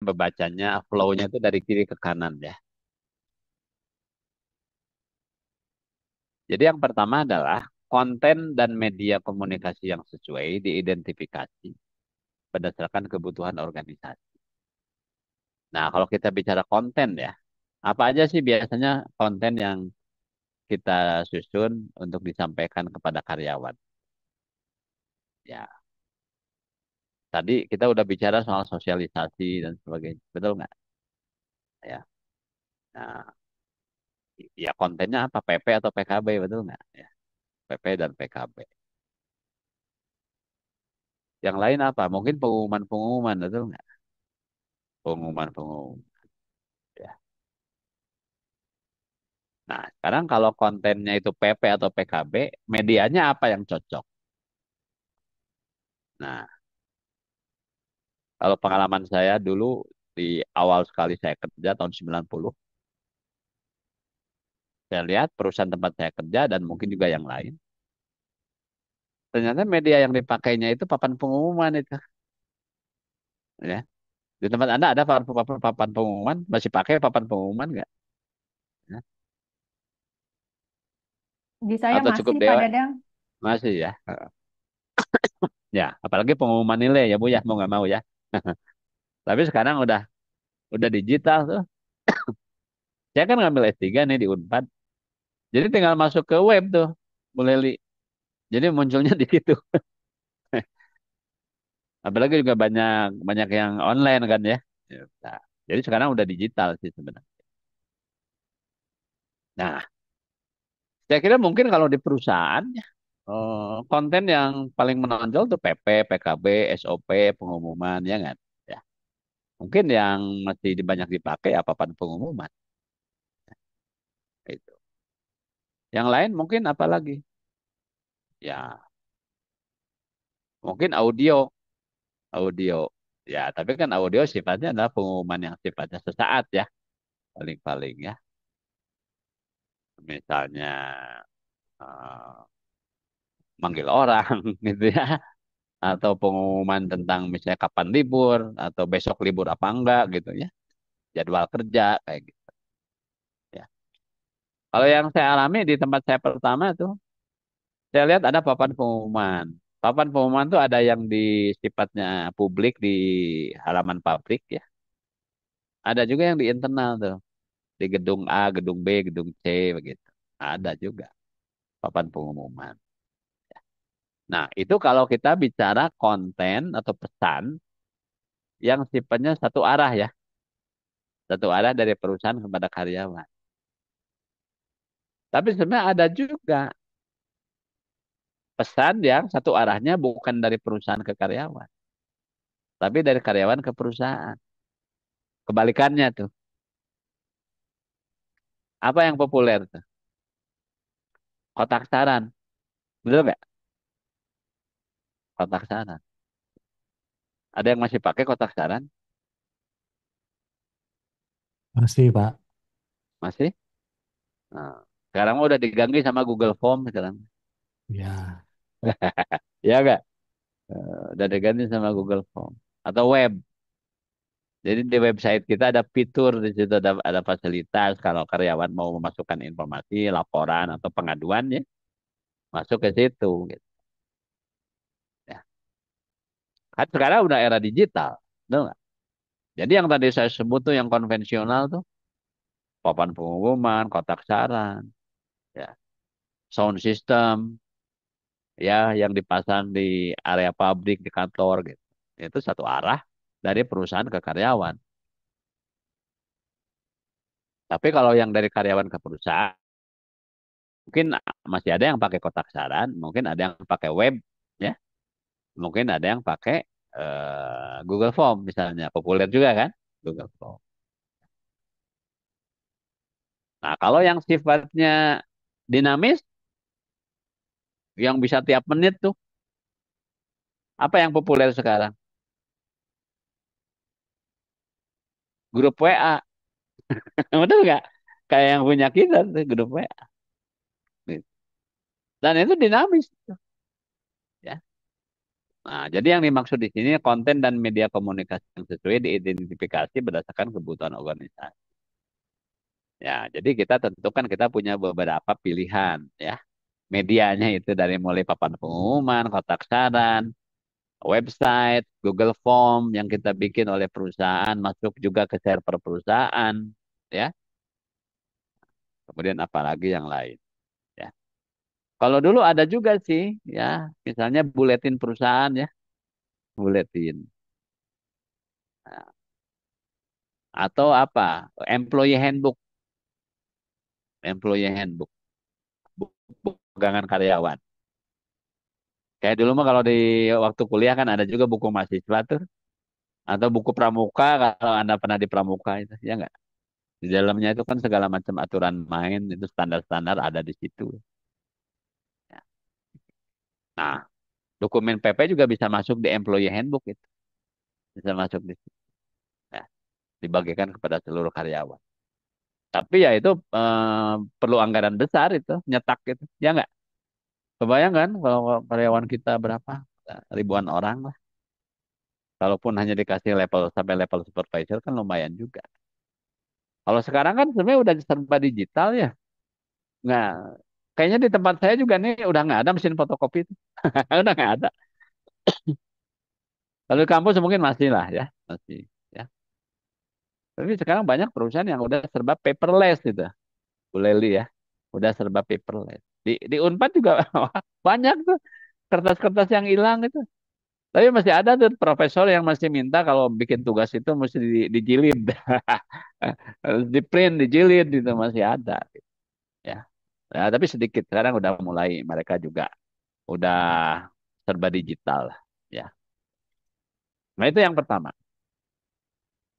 membacanya flow-nya itu dari kiri ke kanan ya. Jadi yang pertama adalah konten dan media komunikasi yang sesuai diidentifikasi berdasarkan kebutuhan organisasi. Nah, kalau kita bicara konten ya, apa aja sih biasanya konten yang kita susun untuk disampaikan kepada karyawan? Ya, tadi kita udah bicara soal sosialisasi dan sebagainya, betul nggak? Ya, nah, ya kontennya apa? PP atau PKB, betul nggak? Ya, PP dan PKB. Yang lain apa? Mungkin pengumuman-pengumuman, betul nggak? Pengumuman-pengumuman. Ya. Nah, sekarang kalau kontennya itu PP atau PKB, medianya apa yang cocok? Nah, kalau pengalaman saya dulu di awal sekali saya kerja tahun 90, saya lihat perusahaan tempat saya kerja dan mungkin juga yang lain. Ternyata media yang dipakainya itu papan pengumuman itu, ya. Di tempat Anda ada papan pengumuman, masih pakai papan pengumuman nggak? Ya. Di saya Atau cukup masih Pak dewa? Dadang. Masih ya. Ya, apalagi pengumuman nilai ya Bu ya, mau nggak mau ya. Tapi sekarang udah digital tuh. Saya kan ngambil S3 nih di Unpad. Jadi tinggal masuk ke web tuh, Bu Leli. Jadi munculnya di situ. Apalagi juga banyak banyak yang online kan ya. Ya, nah, jadi sekarang udah digital sih sebenarnya. Nah, saya kira mungkin kalau di perusahaan ya, konten yang paling menonjol tuh PP, PKB, SOP, pengumuman ya kan. Ya, mungkin yang masih banyak dipakai apa papan pengumuman itu. Yang lain mungkin apa lagi? Ya, mungkin audio. Ya, tapi kan audio sifatnya adalah pengumuman yang sifatnya sesaat ya, paling-paling ya. Misalnya eh, manggil orang gitu ya, atau pengumuman tentang misalnya kapan libur atau besok libur apa enggak gitu ya, jadwal kerja kayak gitu ya. Kalau yang saya alami di tempat saya pertama tuh, saya lihat ada papan pengumuman. Papan pengumuman tuh ada yang di sifatnya publik di halaman pabrik ya. Ada juga yang di internal tuh, di gedung A, gedung B, gedung C begitu. Ada juga papan pengumuman. Nah, itu kalau kita bicara konten atau pesan yang sifatnya satu arah ya, satu arah dari perusahaan kepada karyawan. Tapi sebenarnya ada juga pesan yang satu arahnya bukan dari perusahaan ke karyawan, tapi dari karyawan ke perusahaan. Kebalikannya tuh. Apa yang populer tuh? Kotak saran. Betul nggak? Kotak saran. Ada yang masih pakai kotak saran? Masih, Pak. Masih? Nah, sekarang mah udah diganti sama Google Form sekarang. Ya, Ya nggak? Udah diganti sama Google Form. Atau web. Jadi di website kita ada fitur di situ ada fasilitas kalau karyawan mau memasukkan informasi, laporan atau pengaduan ya, masuk ke situ gitu. Ya. Kan sekarang udah era digital, betul nggak? Jadi yang tadi saya sebut tuh yang konvensional tuh papan pengumuman, kotak saran, ya, sound system, ya yang dipasang di area pabrik di kantor gitu. Itu satu arah dari perusahaan ke karyawan. Tapi kalau yang dari karyawan ke perusahaan mungkin masih ada yang pakai kotak saran, mungkin ada yang pakai web, ya, mungkin ada yang pakai Google Form misalnya, populer juga kan, Google Form. Nah, kalau yang sifatnya dinamis, yang bisa tiap menit tuh, apa yang populer sekarang? Grup WA, betul nggak? Kayak yang punya kita tuh, grup WA. Dan itu dinamis, ya. Nah, jadi yang dimaksud di sini konten dan media komunikasi yang sesuai diidentifikasi berdasarkan kebutuhan organisasi. Ya, jadi kita tentukan kita punya beberapa pilihan ya. Medianya itu dari mulai papan pengumuman, kotak saran, website, Google Form yang kita bikin oleh perusahaan, masuk juga ke server perusahaan, ya. Kemudian apalagi yang lain, ya. Kalau dulu ada juga sih, ya, misalnya buletin perusahaan ya, buletin. Nah, atau apa? Employee handbook, buku pegangan karyawan. Kayak dulu mah kalau di waktu kuliah kan ada juga buku mahasiswa tuh, atau buku pramuka kalau Anda pernah di pramuka itu, ya nggak? Di dalamnya itu kan segala macam aturan main itu standar-standar ada di situ. Ya. Nah, dokumen PP juga bisa masuk di employee handbook itu, bisa masuk di situ. Ya, dibagikan kepada seluruh karyawan. Tapi ya itu perlu anggaran besar itu nyetak itu, ya nggak? Kebayang kan kalau karyawan kita berapa? Ribuan orang lah. Kalaupun hanya dikasih level sampai level supervisor kan lumayan juga. Kalau sekarang kan sebenarnya udah serba digital ya. Nggak, kayaknya di tempat saya juga nih udah nggak ada mesin fotokopi itu. Udah nggak ada. Kalau di kampus mungkin masih lah ya, masih ya. Tapi sekarang banyak perusahaan yang udah serba paperless gitu, Bu Leli ya. Udah serba paperless. Di Unpad juga banyak tuh kertas-kertas yang hilang itu. Tapi masih ada tuh profesor yang masih minta kalau bikin tugas itu mesti dijilid. Harus di print, dijilid itu masih ada ya. Ya, tapi sedikit sekarang udah mulai mereka juga udah serba digital lah ya. Nah, itu yang pertama.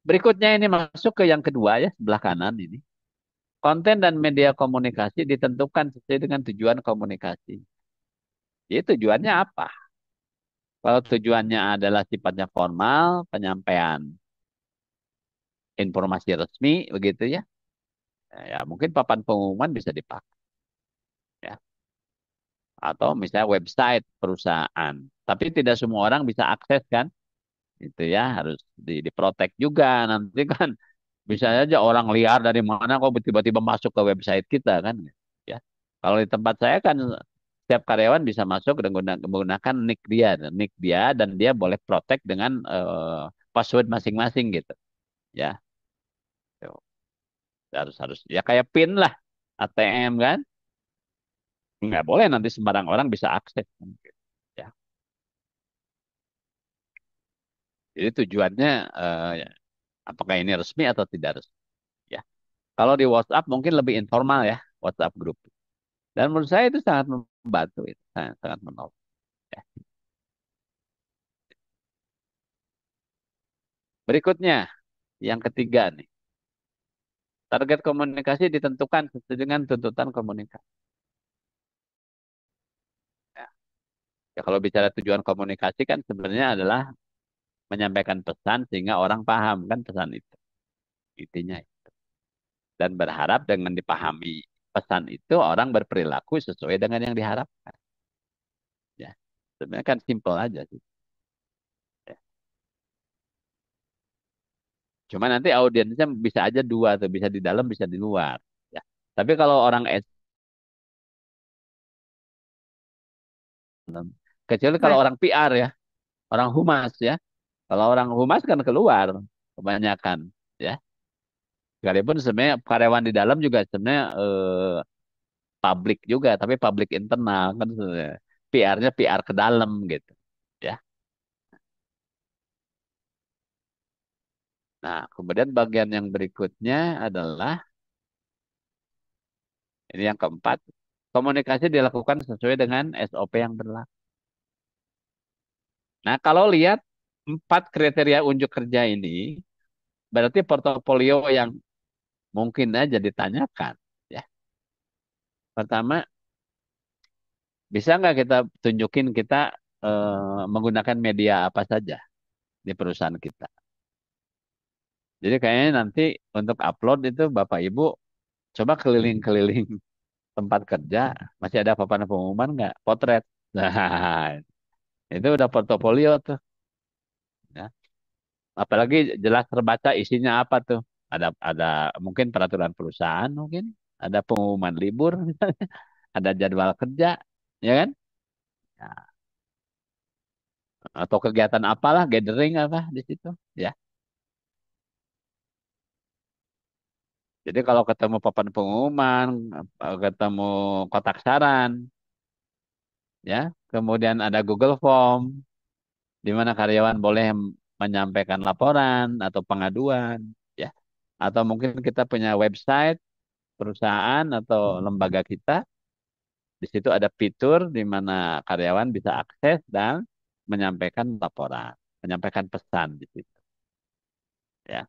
Berikutnya ini masuk ke yang kedua ya, sebelah kanan ini. Konten dan media komunikasi ditentukan sesuai dengan tujuan komunikasi. Jadi tujuannya apa? Kalau tujuannya adalah sifatnya formal, penyampaian informasi resmi, begitu ya. Ya mungkin papan pengumuman bisa dipakai. Ya. Atau misalnya website perusahaan. Tapi tidak semua orang bisa akses kan. Itu ya harus diprotek juga. Nanti kan bisa aja orang liar dari mana kok tiba-tiba masuk ke website kita kan. Ya. Kalau di tempat saya kan setiap karyawan bisa masuk dengan menggunakan nick dia dan dia boleh protect dengan password masing-masing gitu. Ya, tuh. Harus harus ya kayak PIN lah ATM kan. Nggak boleh nanti sembarang orang bisa akses. Ya. Jadi tujuannya ya, apakah ini resmi atau tidak resmi. Ya. Kalau di WhatsApp mungkin lebih informal ya, WhatsApp grup. Dan menurut saya itu sangat membantu, itu sangat, sangat menolong. Ya. Berikutnya, yang ketiga nih, target komunikasi ditentukan sesuai dengan tuntutan komunikasi. Ya. Ya, kalau bicara tujuan komunikasi kan sebenarnya adalah menyampaikan pesan sehingga orang paham kan pesan itu. Intinya. Dan berharap dengan dipahami pesan itu orang berperilaku sesuai dengan yang diharapkan. Ya, sebenarnya kan simple aja sih. Ya. Cuma nanti audiensnya bisa aja dua tuh, bisa di dalam, bisa di luar. Ya. Tapi kalau orang kecuali kalau orang PR ya, orang humas ya. Kalau orang humas kan keluar kebanyakan ya. Sekalipun sebenarnya karyawan di dalam juga sebenarnya publik juga, tapi publik internal kan sebenarnya. PR-nya PR ke dalam gitu. Ya. Nah, kemudian bagian yang berikutnya adalah ini yang keempat, komunikasi dilakukan sesuai dengan SOP yang berlaku. Nah, kalau lihat empat kriteria unjuk kerja ini, berarti portofolio yang mungkin aja ditanyakan. Ya, pertama, bisa nggak kita tunjukin kita menggunakan media apa saja di perusahaan kita. Jadi kayaknya nanti untuk upload itu Bapak Ibu coba keliling-keliling tempat kerja, masih ada papan pengumuman nggak? Potret. Nah, Itu udah portofolio tuh. Ya. Apalagi jelas terbaca isinya apa tuh. Ada mungkin peraturan perusahaan mungkin, ada pengumuman libur, ada jadwal kerja, ya kan? Ya. Atau kegiatan apalah, gathering apa di situ, ya. Jadi kalau ketemu papan pengumuman, ketemu kotak saran, ya, kemudian ada Google Form, di mana karyawan boleh menyampaikan laporan atau pengaduan, ya. Atau mungkin kita punya website perusahaan atau lembaga kita, di situ ada fitur di mana karyawan bisa akses dan menyampaikan laporan, menyampaikan pesan di situ, ya.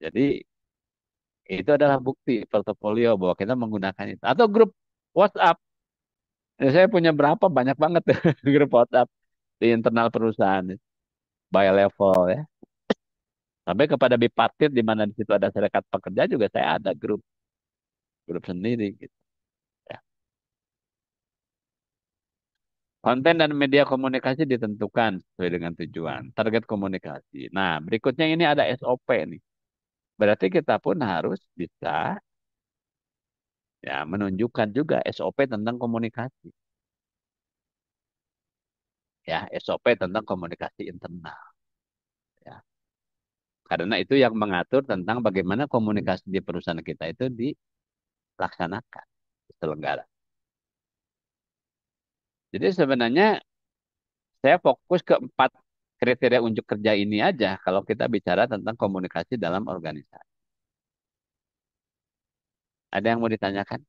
Jadi itu adalah bukti portofolio bahwa kita menggunakan itu. Atau grup WhatsApp. Ya, saya punya berapa? Banyak banget grup WhatsApp di internal perusahaan by level, ya. Sampai kepada bipartit di mana di situ ada serikat pekerja juga saya ada grup grup sendiri gitu, ya. Konten dan media komunikasi ditentukan sesuai dengan tujuan, target komunikasi. Nah, berikutnya ini ada SOP nih. Berarti kita pun harus bisa ya menunjukkan juga SOP tentang komunikasi, ya, SOP tentang komunikasi internal, ya. Karena itu yang mengatur tentang bagaimana komunikasi di perusahaan kita itu dilaksanakan, diselenggara. Jadi sebenarnya saya fokus ke 4 kriteria unjuk kerja ini aja kalau kita bicara tentang komunikasi dalam organisasi. Ada yang mau ditanyakan?